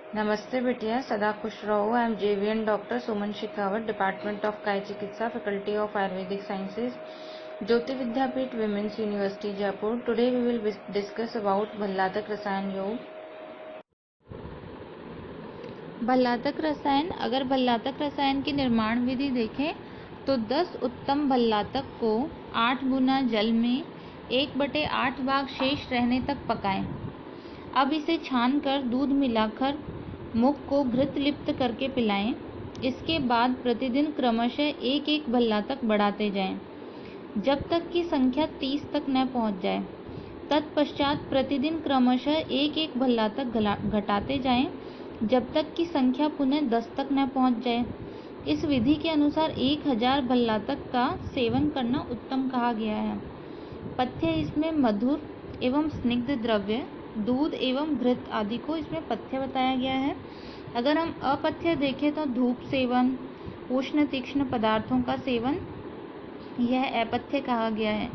नमस्ते बिटिया, सदा खुश रहो। I am JVN doctor Suman Shekhawat, department of काय चिकित्सा, faculty of Ayurvedic sciences, Jyoti Vidyapeeth women's university Jaipur. Today we will discuss about भल्लातक रसायन योग। भल्लातक रसायन। अगर भल्लातक रसायन की निर्माण विधि देखें तो 10 उत्तम भल्लातक को 8 गुना जल में 1/8 भाग शेष रहने तक पकाएं। अब इसे छानकर दूध मिलाकर मुख को घृत लिप्त करके पिलाएं। इसके बाद प्रतिदिन क्रमशः 1-1 भल्लातक बढ़ाते जाएं, जब तक कि संख्या 30 तक न पहुंच जाए। तत्पश्चात प्रतिदिन क्रमशः 1-1 भल्लातक घटाते जाएं, जब तक कि संख्या पुनः 10 तक न पहुंच जाए। इस विधि के अनुसार 1000 भल्लातक का सेवन करना उत्तम कहा गया है। पथ्य इसमें मधुर एवं स्निग्ध द्रव्य, दूध एवं घृत आदि को इसमें पथ्य बताया गया है। अगर हम अपथ्य देखें तो धूप सेवन, उष्ण तीक्ष्ण पदार्थों का सेवन, यह अपथ्य कहा गया है।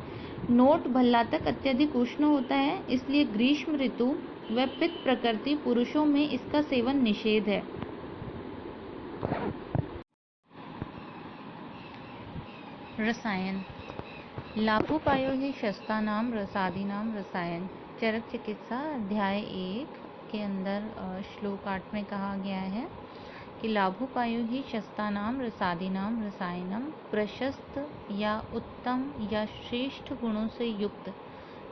नोट: भल्लातक अत्यधिक उष्ण होता है, इसलिए ग्रीष्म ऋतु व पित्त प्रकृति पुरुषों में इसका सेवन निषेध है। रसायन। लाभोपायो हि शस्तानां रसादीनां रसायन। चरक चिकित्सा अध्याय 1 के अंदर श्लोक 8 में कहा गया है कि लाभोपायो हि शस्तानां रसादीनां रसायनम। प्रशस्त या उत्तम या श्रेष्ठ गुणों से युक्त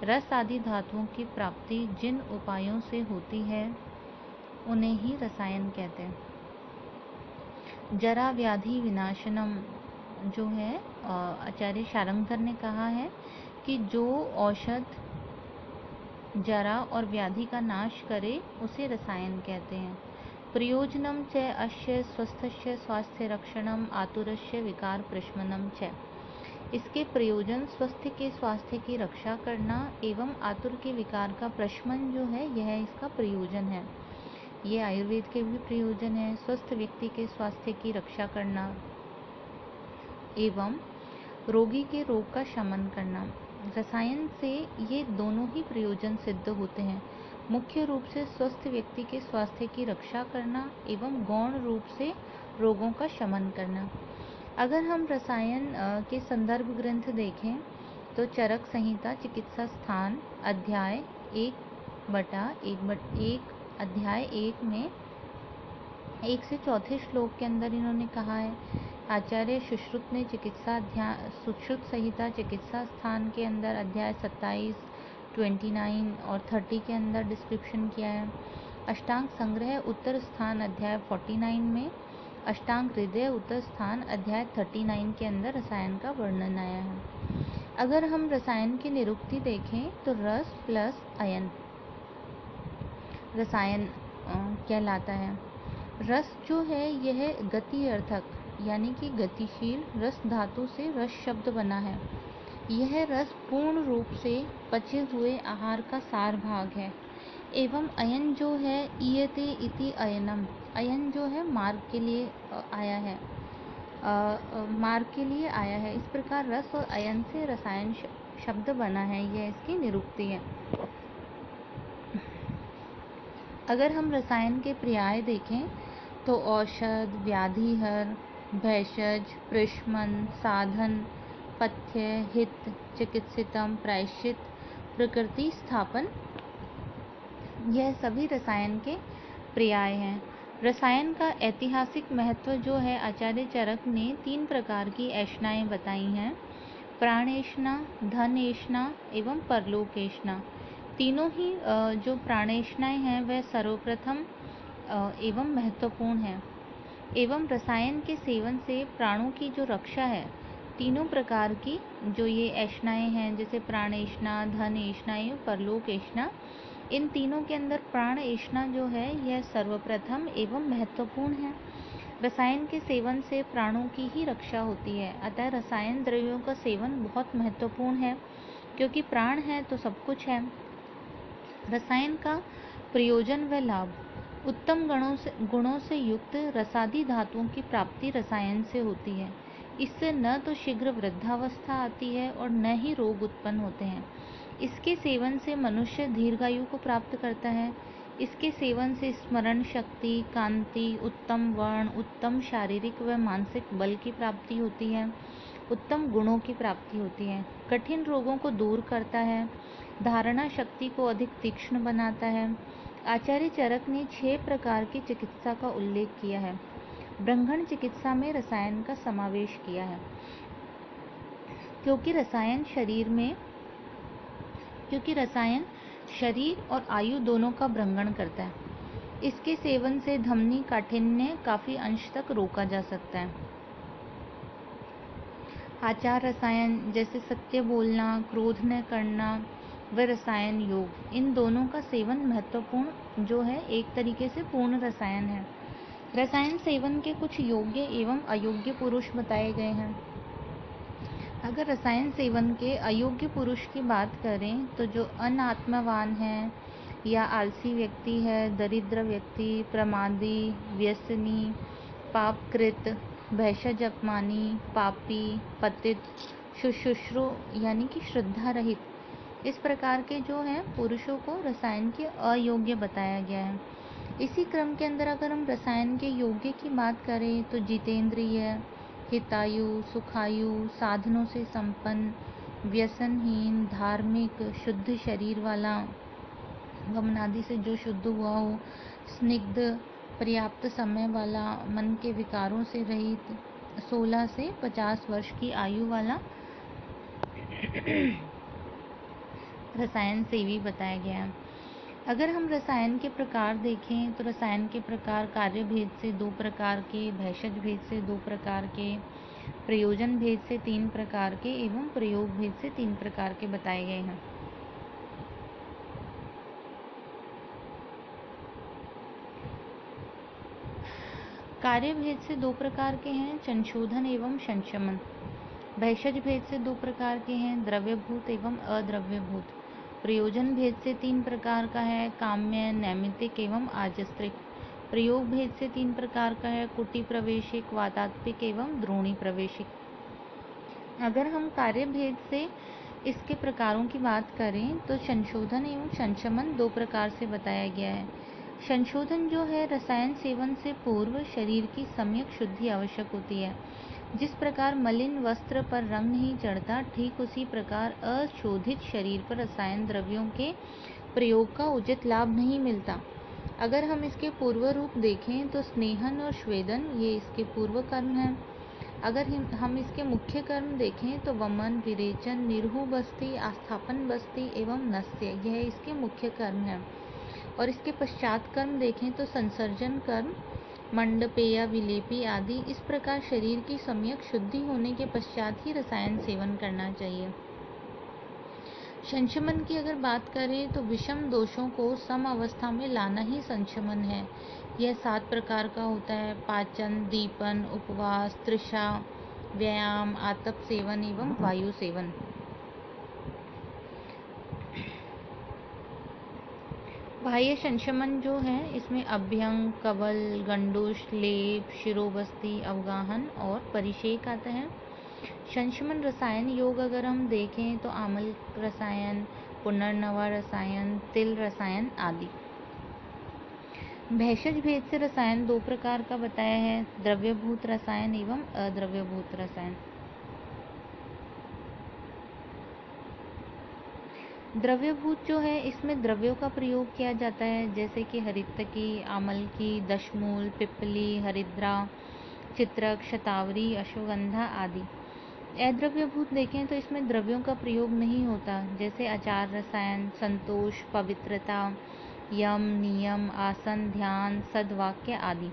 रस आदि धातुओं की प्राप्ति जिन उपायों से होती है उन्हें ही रसायन कहते हैं। जरा व्याधि विनाशनम जो है आचार्य शारंगधर ने कहा है कि जो औषध जरा और व्याधि का नाश करे उसे रसायन कहते हैं। प्रयोजनम च अस्य स्वस्थस्य स्वास्थ्य रक्षणम आतुरस्य विकार प्रशमनम च। इसके प्रयोजन स्वस्थ के स्वास्थ्य की रक्षा करना एवं आतुर के विकार का प्रशमन जो है यह इसका प्रयोजन है। ये आयुर्वेद के भी प्रयोजन है। स्वस्थ व्यक्ति के स्वास्थ्य की रक्षा करना एवं रोगी के रोग का शमन करना। रसायन से ये दोनों ही प्रयोजन सिद्ध होते हैं। मुख्य रूप से स्वस्थ व्यक्ति के स्वास्थ्य की रक्षा करना एवं गौण रूप से रोगों का शमन करना। अगर हम रसायन के संदर्भ ग्रंथ देखें तो चरक संहिता चिकित्सा स्थान अध्याय 1/1 अध्याय 1 में 1 से 4 श्लोक के अंदर इन्होंने कहा है। आचार्य सुश्रुत ने चिकित्सा अध्याय सुश्रुत संहिता चिकित्सा स्थान के अंदर अध्याय 27, 29 और 30 के अंदर डिस्क्रिप्शन किया है। अष्टांग संग्रह उत्तर स्थान अध्याय 49 में, अष्टांग हृदय उत्तर स्थान अध्याय 39 के अंदर रसायन का वर्णन आया है। अगर हम रसायन की निरुक्ति देखें तो रस प्लस अयन रसायन कहलाता है। रस जो है यह गति अर्थक यानी कि गतिशील रस धातु से रस शब्द बना है। यह रस पूर्ण रूप से पचे हुए आहार का सार भाग है। एवं अयन जो है ईयते इति अयनम, अयन जो है मार्ग के लिए आया है, मार्ग के लिए आया है। इस प्रकार रस और अयन से रसायन शब्द बना है, यह इसकी निरुक्ति है। अगर हम रसायन के पर्याय देखें तो औषध, व्याधिहर, भैषज, प्रशमन, साधन, पथ्य, हित, चिकित्सितम, प्रायश्चित, प्रकृति स्थापन, यह सभी रसायन के पर्याय हैं। रसायन का ऐतिहासिक महत्व जो है आचार्य चरक ने 3 प्रकार की ऐष्णाएं बताई हैं: प्राणेष्णा, धनेष्णा एवं परलोकेष्णा। तीनों ही जो प्राणेष्णाएं हैं वह सर्वप्रथम एवं महत्वपूर्ण है। एवं रसायन के सेवन से प्राणों की जो रक्षा है, तीनों प्रकार की जो ये ऐष्णाएं हैं जैसे प्राणेष्णा, धनेष्णा एवं परलोकेष्णा, इन तीनों के अंदर प्राण ऐष्णा जो है यह सर्वप्रथम एवं महत्वपूर्ण है। रसायन के सेवन से प्राणों की ही रक्षा होती है, अतः रसायन द्रव्यों का सेवन बहुत महत्वपूर्ण है, क्योंकि प्राण है तो सब कुछ है। रसायन का प्रयोजन व लाभ: उत्तम गुणों से युक्त रसादी धातुओं की प्राप्ति रसायन से होती है। इससे न तो शीघ्र वृद्धावस्था आती है और न ही रोग उत्पन्न होते हैं। इसके सेवन से मनुष्य दीर्घायु को प्राप्त करता है। इसके सेवन से स्मरण शक्ति, कांति, उत्तम वर्ण, उत्तम शारीरिक व मानसिक बल की प्राप्ति होती है, उत्तम गुणों की प्राप्ति होती है, कठिन रोगों को दूर करता है, धारणा शक्ति को अधिक तीक्ष्ण बनाता है। आचार्य चरक ने 6 प्रकार की चिकित्सा का उल्लेख किया है। ब्रह्मण चिकित्सा में रसायन का समावेश किया है, क्योंकि रसायन शरीर और आयु दोनों का भ्रंगण करता है। इसके सेवन से धमनी काठिन्य काफी अंश तक रोका जा सकता है। आचार रसायन जैसे सत्य बोलना, क्रोध न करना व रसायन योग, इन दोनों का सेवन महत्वपूर्ण जो है एक तरीके से पूर्ण रसायन है। रसायन सेवन के कुछ योग्य एवं अयोग्य पुरुष बताए गए हैं। अगर रसायन सेवन के अयोग्य पुरुष की बात करें तो जो अनात्मवान है या आलसी व्यक्ति है, दरिद्र व्यक्ति, प्रमादी, व्यसनी, पापकृत, भैषज अपमानी, पापी, पतित, शुश्रूषु यानी कि श्रद्धा रहित, इस प्रकार के जो हैं पुरुषों को रसायन के अयोग्य बताया गया है। इसी क्रम के अंदर अगर हम रसायन के योग्य की बात करें तो जितेंद्रिय, हितायु, सुखायु, साधनों से संपन्न, व्यसनहीन, धार्मिक, शुद्ध शरीर वाला, गमनादि से जो शुद्ध हुआ हो, स्निग्ध, पर्याप्त समय वाला, मन के विकारों से रहित, 16 से 50 वर्ष की आयु वाला रसायन सेवी बताया गया है। अगर हम रसायन के प्रकार देखें तो रसायन के प्रकार कार्य भेद से 2 प्रकार के, भैषज भेद से 2 प्रकार के, प्रयोजन भेद से 3 प्रकार के एवं प्रयोग भेद से 3 प्रकार के बताए गए हैं। कार्य भेद से 2 प्रकार के हैं, संशोधन एवं संशमन। भैषज भेद से 2 प्रकार के हैं, द्रव्यभूत एवं अद्रव्यभूत। प्रयोजन भेद से 3 प्रकार का है, काम्य, नैमित्तिक एवं आजस्त्रिक। प्रयोग भेद से 3 प्रकार का है, कुटी प्रवेशिक, वातात्मिक एवं द्रोणी प्रवेशिक। अगर हम कार्य भेद से इसके प्रकारों की बात करें तो संशोधन एवं संशमन 2 प्रकार से बताया गया है। संशोधन जो है, रसायन सेवन से पूर्व शरीर की सम्यक शुद्धि आवश्यक होती है। जिस प्रकार मलिन वस्त्र पर रंग नहीं चढ़ता, ठीक उसी प्रकार अशोधित शरीर पर रसायन द्रव्यों के प्रयोग का उचित लाभ नहीं मिलता। अगर हम इसके पूर्व रूप देखें तो स्नेहन और श्वेदन ये इसके पूर्व कर्म हैं। अगर हम इसके मुख्य कर्म देखें तो वमन, विरेचन, निरहु बस्ती, आस्थापन बस्ती एवं नस्य, यह इसके मुख्य कर्म हैं। और इसके पश्चात कर्म देखें तो संसर्जन कर्म, मंडपेय, विलेपी आदि। इस प्रकार शरीर की सम्यक शुद्धि होने के पश्चात ही रसायन सेवन करना चाहिए। संशमन की अगर बात करें तो विषम दोषों को सम अवस्था में लाना ही संशमन है। यह 7 प्रकार का होता है, पाचन, दीपन, उपवास, तृषा, व्यायाम, आतप सेवन एवं वायु सेवन। बाह्य संशमन जो है, इसमें अभ्यंग, कवल, गंडुश, लेप, शिरोबस्ती, अवगाहन और परिषेक आता है। संशमन रसायन योग अगर हम देखें तो आमल रसायन, पुनर्नवा रसायन, तिल रसायन आदि। भैषज भेद से रसायन 2 प्रकार का बताया है, द्रव्यभूत रसायन एवं अद्रव्यभूत रसायन। द्रव्यभूत जो है, इसमें द्रव्यों का प्रयोग किया जाता है, जैसे कि हरितकी, आमल की, दशमूल, पिप्पली, हरिद्रा, चित्रक, शतावरी, अश्वगंधा आदि। अद्रव्यभूत देखें तो इसमें द्रव्यों का प्रयोग नहीं होता, जैसे आचार रसायन, संतोष, पवित्रता, यम, नियम, आसन, ध्यान, सद्वाक्य आदि।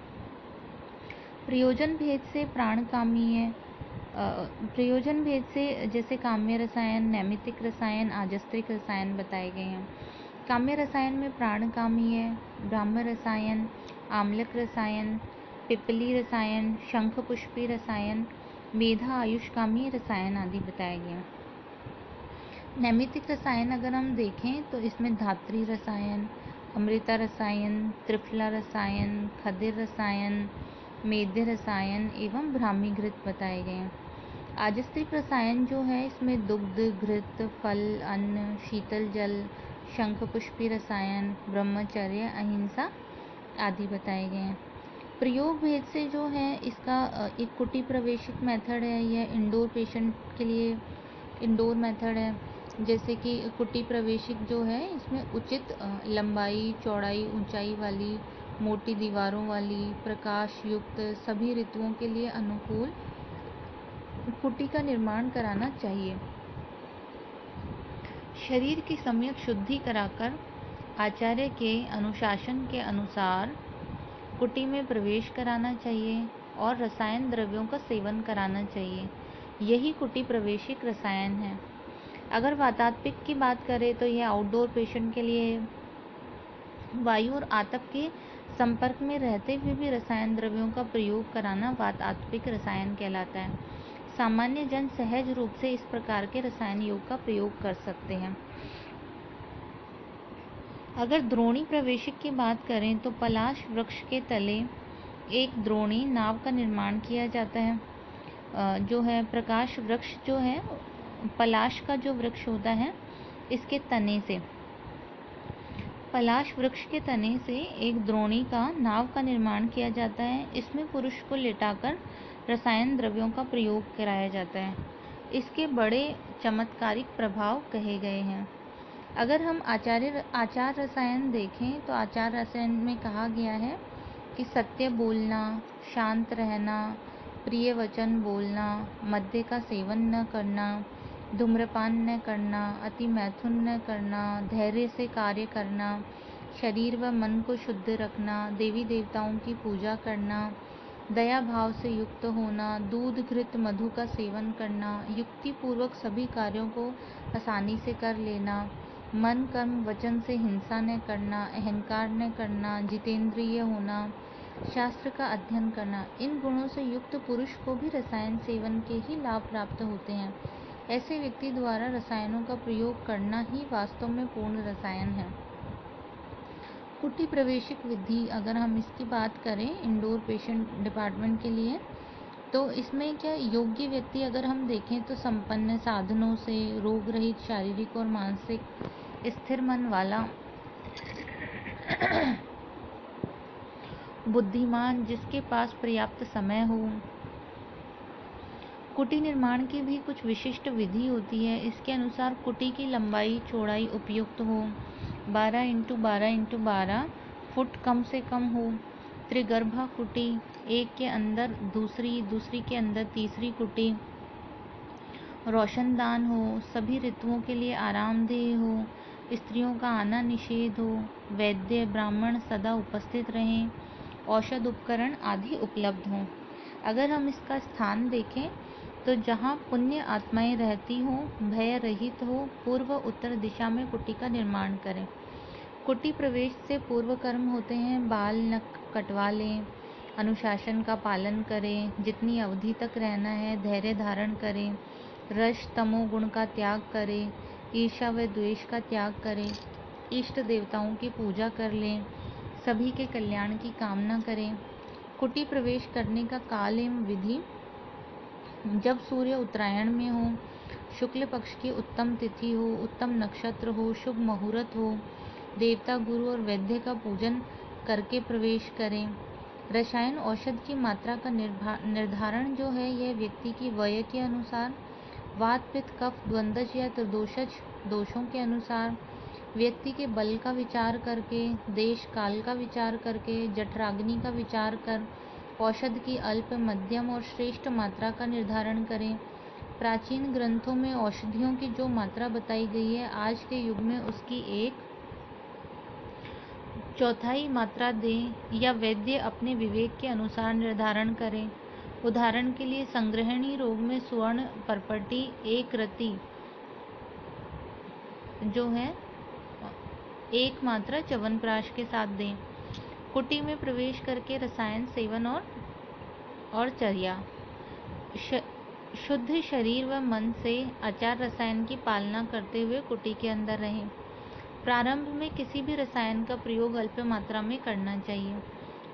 प्रयोजन भेद से प्राणकामीय, प्रयोजन भेद से जैसे काम्य रसायन, नैमित्तिक रसायन, आजस्त्रिक रसायन बताए गए हैं। काम्य रसायन में प्राणकामीय, ब्राह्म रसायन, आम्लक रसायन, पिप्पली रसायन, शंख पुष्पी रसायन, मेधा आयुष्कामी रसायन आदि बताए गए हैं। नैमित्तिक रसायन अगर हम देखें तो इसमें धात्री रसायन, अमृता रसायन, त्रिफला रसायन, खदिर रसायन, मेद्य रसायन एवं ब्राह्मी घृत बताए गए हैं। आजस्त्रिक रसायन जो है, इसमें दुग्ध, घृत, फल, अन्न, शीतल जल, शंख पुष्पी रसायन, ब्रह्मचर्य, अहिंसा आदि बताए गए हैं। प्रयोग भेद से जो है इसका एक कुटी प्रवेशिक मेथड है। यह इंडोर पेशेंट के लिए इंडोर मेथड है। जैसे कि कुटी प्रवेशिक जो है इसमें उचित लंबाई, चौड़ाई, ऊंचाई वाली, मोटी दीवारों वाली, प्रकाश युक्त, सभी ऋतुओं के लिए अनुकूल कुटी का निर्माण कराना चाहिए। शरीर की सम्यक शुद्धि कराकर आचार्य के अनुशासन के अनुसार कुटी में प्रवेश कराना चाहिए और रसायन द्रव्यों का सेवन कराना चाहिए। यही कुटी प्रवेशिक रसायन है। अगर वातात्पिक की बात करें तो यह आउटडोर पेशेंट के लिए वायु और आतप के संपर्क में रहते हुए भी रसायन द्रव्यों का प्रयोग कराना वातात्पिक रसायन कहलाता है। सामान्य जन सहज रूप से इस प्रकार के रसायन योग का प्रयोग कर सकते हैं। अगर द्रोणी प्रवेशिक की बात करें तो पलाश वृक्ष के तले एक द्रोणी नाव का निर्माण किया जाता है। जो है प्रकाश वृक्ष जो है, पलाश का जो वृक्ष होता है, इसके तने से, पलाश वृक्ष के तने से एक द्रोणी का नाव का निर्माण किया जाता है। इसमें पुरुष को लिटाकर रसायन द्रव्यों का प्रयोग कराया जाता है। इसके बड़े चमत्कारिक प्रभाव कहे गए हैं। अगर हम आचार रसायन देखें तो आचार रसायन में कहा गया है कि सत्य बोलना, शांत रहना, प्रिय वचन बोलना, मद्य का सेवन न करना, धूम्रपान न करना, अति मैथुन न करना, धैर्य से कार्य करना, शरीर व मन को शुद्ध रखना, देवी देवताओं की पूजा करना, दया भाव से युक्त होना, दूध घृत मधु का सेवन करना, युक्ति पूर्वक सभी कार्यों को आसानी से कर लेना, मन कर्म वचन से हिंसा न करना, अहंकार न करना, जितेंद्रिय होना, शास्त्र का अध्ययन करना। इन गुणों से युक्त पुरुष को भी रसायन सेवन के ही लाभ प्राप्त होते हैं। ऐसे व्यक्ति द्वारा रसायनों का प्रयोग करना ही वास्तव में पूर्ण रसायन है। कुटी प्रवेशिक विधि, अगर हम इसकी बात करें इंडोर पेशेंट डिपार्टमेंट के लिए, तो इसमें क्या योग्य व्यक्ति अगर हम देखें तो संपन्न साधनों से, रोग रहित, शारीरिक और मानसिक स्थिर मन वाला, बुद्धिमान, जिसके पास पर्याप्त समय हो। कुटी निर्माण की भी कुछ विशिष्ट विधि होती है। इसके अनुसार कुटी की लंबाई चौड़ाई उपयुक्त हो, 12 × 12 × 12 फुट कम से कम हो। त्रिगर्भा कुटी, एक के अंदर दूसरी, दूसरी के अंदर तीसरी कुटी, रोशनदान हो, सभी ऋतुओं के लिए आरामदेह हो, स्त्रियों का आना निषेध हो, वैद्य ब्राह्मण सदा उपस्थित रहें, औषध उपकरण आदि उपलब्ध हों। अगर हम इसका स्थान देखें तो जहाँ पुण्य आत्माएं रहती हों, भय रहित हो, पूर्व उत्तर दिशा में कुटी का निर्माण करें। कुटी प्रवेश से पूर्व कर्म होते हैं, बाल नख कटवा लें, अनुशासन का पालन करें, जितनी अवधि तक रहना है धैर्य धारण करें, रज तमो गुण का त्याग करें, ईर्ष्या व द्वेष का त्याग करें, इष्ट देवताओं की पूजा कर लें, सभी के कल्याण की कामना करें। कुटी प्रवेश करने का काल एवं विधि, जब सूर्य उत्तरायण में हो, शुक्ल पक्ष की उत्तम तिथि हो, उत्तम नक्षत्र हो, शुभ मुहूर्त हो, देवता गुरु और वैद्य का पूजन करके प्रवेश करें। रसायन औषध की मात्रा का निर्धारण जो है यह व्यक्ति की वय के अनुसार, वात पित्त कफ द्वंद्वज या त्रिदोषज दोषों के अनुसार, व्यक्ति के बल का विचार करके, देश काल का विचार करके, जठराग्नि का विचार कर औषध की अल्प, मध्यम और श्रेष्ठ मात्रा का निर्धारण करें। प्राचीन ग्रंथों में औषधियों की जो मात्रा बताई गई है, आज के युग में उसकी 1/4 मात्रा दें या वैद्य अपने विवेक के अनुसार निर्धारण करें। उदाहरण के लिए संग्रहणी रोग में स्वर्ण परपटी 1 रति जो है 1 मात्रा च्यवनप्राश के साथ दें। कुटी में प्रवेश करके रसायन सेवन और चर्या, शुद्ध शरीर व मन से आचार रसायन की पालना करते हुए कुटी के अंदर रहें। प्रारंभ में किसी भी रसायन का प्रयोग अल्प मात्रा में करना चाहिए।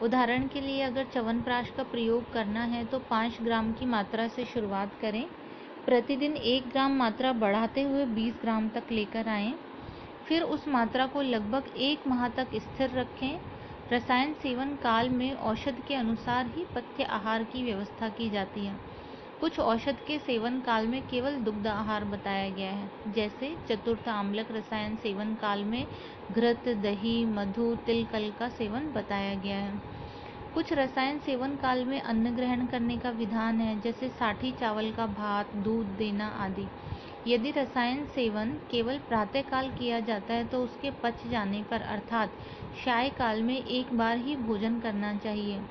उदाहरण के लिए अगर च्यवनप्राश का प्रयोग करना है तो 5 ग्राम की मात्रा से शुरुआत करें। प्रतिदिन 1 ग्राम मात्रा बढ़ाते हुए 20 ग्राम तक लेकर आएं। फिर उस मात्रा को लगभग 1 माह तक स्थिर रखें। रसायन सेवन काल में औषध के अनुसार ही पथ्य आहार की व्यवस्था की जाती है। कुछ औषध के सेवन काल में केवल दुग्ध आहार बताया गया है, जैसे चतुर्थ आम्लक रसायन सेवन काल में घृत, दही, मधु, तिल कल का सेवन बताया गया है। कुछ रसायन सेवन काल में अन्न ग्रहण करने का विधान है, जैसे साठी चावल का भात, दूध देना आदि। यदि रसायन सेवन केवल प्रातः काल किया जाता है तो उसके पच जाने पर अर्थात साय काल में एक बार ही भोजन करना चाहिए।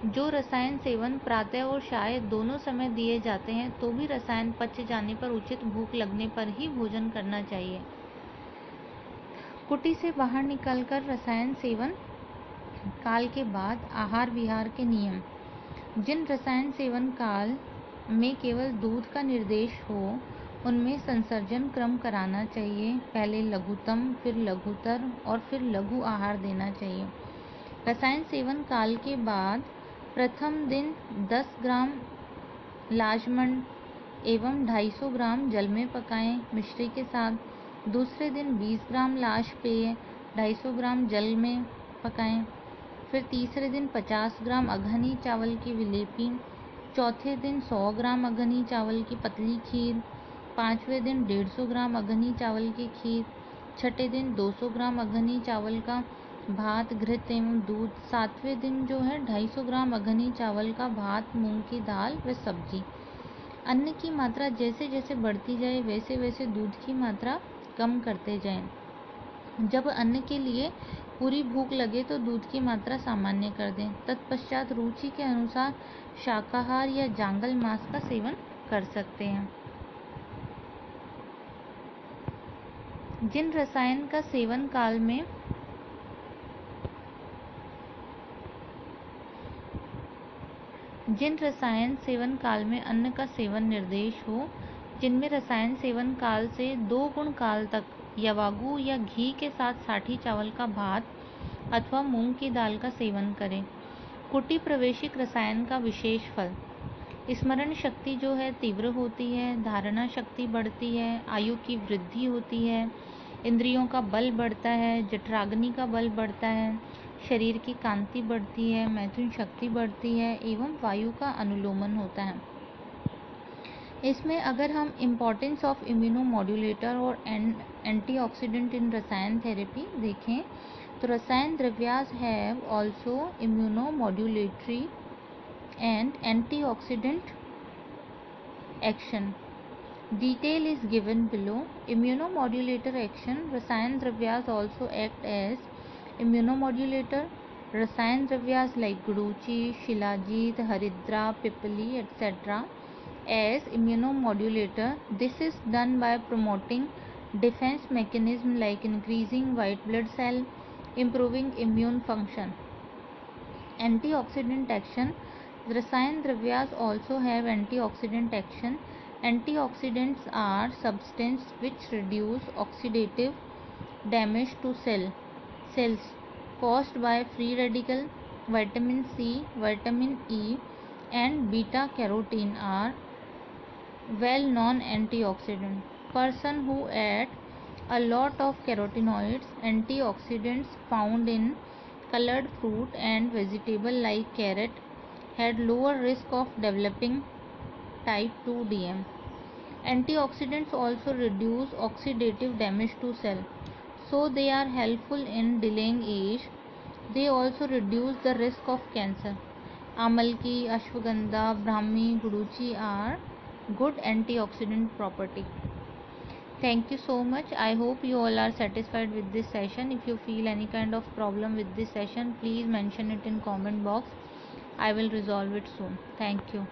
जो रसायन सेवन प्रातः और साय दोनों समय दिए जाते हैं तो भी रसायन पच जाने पर उचित भूख लगने पर ही भोजन करना चाहिए। कुटी से बाहर निकलकर रसायन सेवन काल के बाद आहार विहार के नियम। जिन रसायन सेवन काल में केवल दूध का निर्देश हो उनमें संसर्जन क्रम कराना चाहिए। पहले लघुतम, फिर लघुतर और फिर लघु आहार देना चाहिए। रसायन सेवन काल के बाद प्रथम दिन 10 ग्राम लाजमंड एवं 250 ग्राम जल में पकाएं मिश्री के साथ। दूसरे दिन 20 ग्राम लाश पेय 250 ग्राम जल में पकाएं। फिर तीसरे दिन 50 ग्राम अघनी चावल की विलेपी। चौथे दिन 100 ग्राम अघनी चावल की पतली खीर। पाँचवें दिन 150 ग्राम अघनी चावल की खीर। छठे दिन 200 ग्राम अघनी चावल का भात, घृत एवं दूध। सातवें दिन जो है 250 ग्राम अघनी चावल का भात, मूंग की दाल व सब्जी। अन्न की मात्रा जैसे जैसे बढ़ती जाए वैसे वैसे दूध की मात्रा कम करते जाएं। जब अन्न के लिए पूरी भूख लगे तो दूध की मात्रा सामान्य कर दें। तत्पश्चात रुचि के अनुसार शाकाहार या जांगल मांस का सेवन कर सकते हैं। जिन रसायन का सेवन काल में जिन रसायन सेवन काल में अन्न का सेवन निर्देश हो, जिनमें रसायन सेवन काल से 2 गुण काल तक यवागु या घी के साथ साठी चावल का भात अथवा मूंग की दाल का सेवन करें। कुटी प्रवेशिक रसायन का विशेष फल। स्मरण शक्ति जो है तीव्र होती है, धारणा शक्ति बढ़ती है, आयु की वृद्धि होती है, इंद्रियों का बल बढ़ता है, जठराग्नि का बल बढ़ता है, शरीर की कांति बढ़ती है, मैथुन शक्ति बढ़ती है एवं वायु का अनुलोमन होता है। इसमें अगर हम इम्पोर्टेंस ऑफ इम्यूनोमॉड्यूलेटर और एंटीऑक्सीडेंट इन रसायन थेरेपी देखें तो रसायन द्रव्यास have also immunomodulatory and antioxidant action. Detail is given below. Immunomodulator action. Rasayan dravyas also act as immunomodulator. Rasayan dravyas like guduchi, shilajit, haridra, pipali, etc. as immunomodulator. This is done by promoting defense mechanism like increasing white blood cell, improving immune function. Antioxidant action. Rasayan dravyas also have antioxidant action. Antioxidants are substances which reduce oxidative damage to cells caused by free radical. Vitamin C, vitamin E and beta carotene are well known antioxidants. Person who ate a lot of carotenoids, antioxidants found in colored fruit and vegetable like carrot had lower risk of developing type 2 DM. Antioxidants also reduce oxidative damage to cell, so they are helpful in delaying age. They also reduce the risk of cancer. Amalki, ashwagandha, brahmi, guduchi are good antioxidant property. Thank you so much. I hope you all are satisfied with this session. If you feel any kind of problem with this session, please mention it in comment box. I will resolve it soon. Thank you.